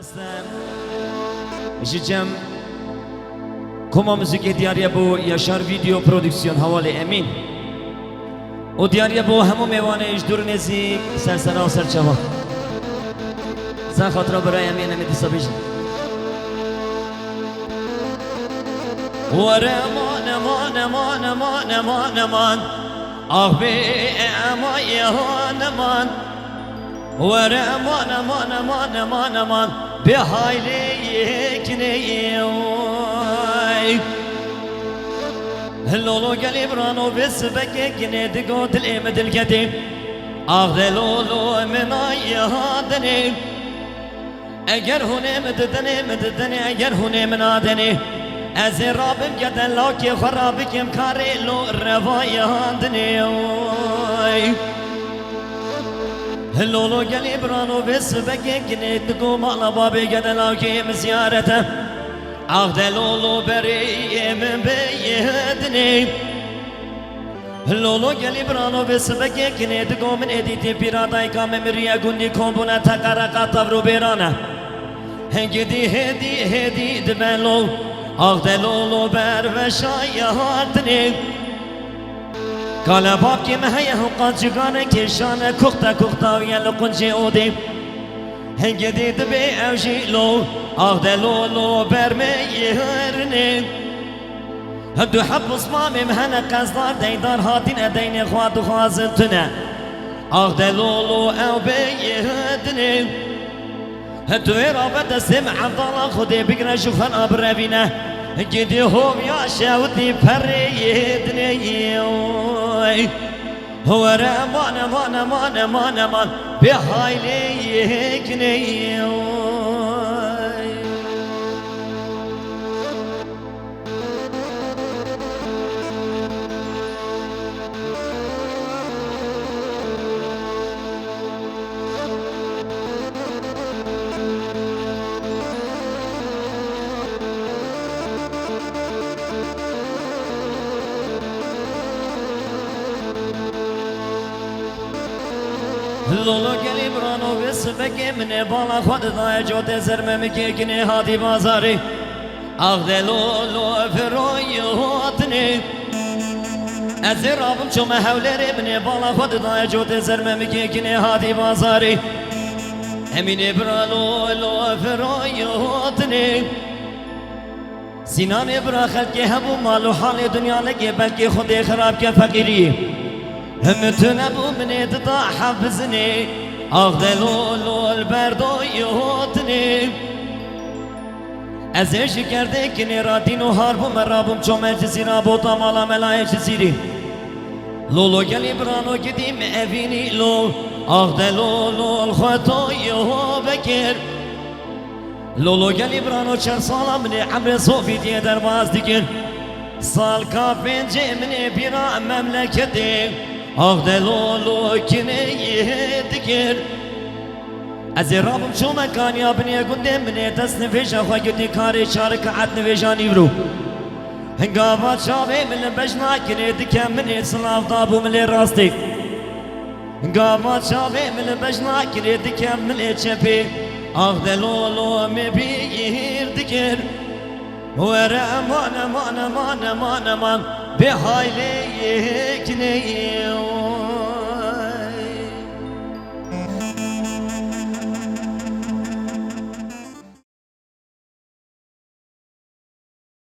هستم جم کما موزیک دیاری بو یاشار ویدیو پرودکسیون حواله امین و دیاری بو همو میوانه اش دور نزیک سرسنا و سرچوا زن خاطره برای امین امیدی سابیش ورمان مان مان مان مان مان آه بی امایهان مان ورمان مان مان مان مان به حالی کنی لولو قلب رانو بس بك كني دقو دلئم دلقديم اغذ لولو من ايهادني اگر هوني مددني اگر هوني من آدني از رابم قدن لاكي خرابك امكاري لو الرواي هاندني لولو قلب رانو بس بك كني دقو مالا بابي قدن لاكي مزيارته اغذ لولو بري من بيهدني لولو قلب رانو بس بك كني دقو من اديتي بيراداي كام مريا قندي كومبونا تقرقا طبرو بيرانا هدي دبلو اغذ لولو بر وشاي هاتني قال بابكي مهيه قد جغانا كشانا كوختا ويالو قنجي اودي هنگدي دبي اوجي لو اغذ لولو برميهرني هدو حب صمامي مهنا قصدار ديدار هاتين ادين خواد خوازنتنا اغذ لولو او بيهدني هدو ارابة سمع عبدالله خدي بقنا شوفان ابرابينا هنگدي هم يا شاودي بريهدني هو رمان بحايلي كني لولو قلب رانو بس بك من بالا خود ضاي جوت زرمه مكيكني هادي بازاري اغذ لولو فروي هاتني ازرابم شو محولري من بالا خود ضاي جوت زرمه مكيكني هادي بازاري همين برا لولو فروي هاتني سینام برا خلقی همو مال و حال دنیا لگه بلکه خود خراب که فقیری هم تنبو من ادتا حفظني اغذ لولو البردو يهوتني از عشق کرده کنی رادین و هاربو مرابم چوم جزیرا بوتا مالا ملای جزیری لولو گلی برانو گدیم اوینی لو اغذ لولو الخوتو یهو بکر لولو گلی برانو 4 سالا من عمر صوفی دیه در باز دیگر سال کا پنجه من بیرا مملکتی اغذ لولو کنی دیگر از رابم شو مکانی آبنی گنده منی دست نویشا خواه گردی کاری شارکعت نویشانی برو هنگاوات شاوه من بجنا کنی دکم منی سلاف دابو ملی راستی هنگاوات شاوه من بجنا کنی دکم منی چپی اغذ لولو مبیر دیگر ور امان به حالی کنی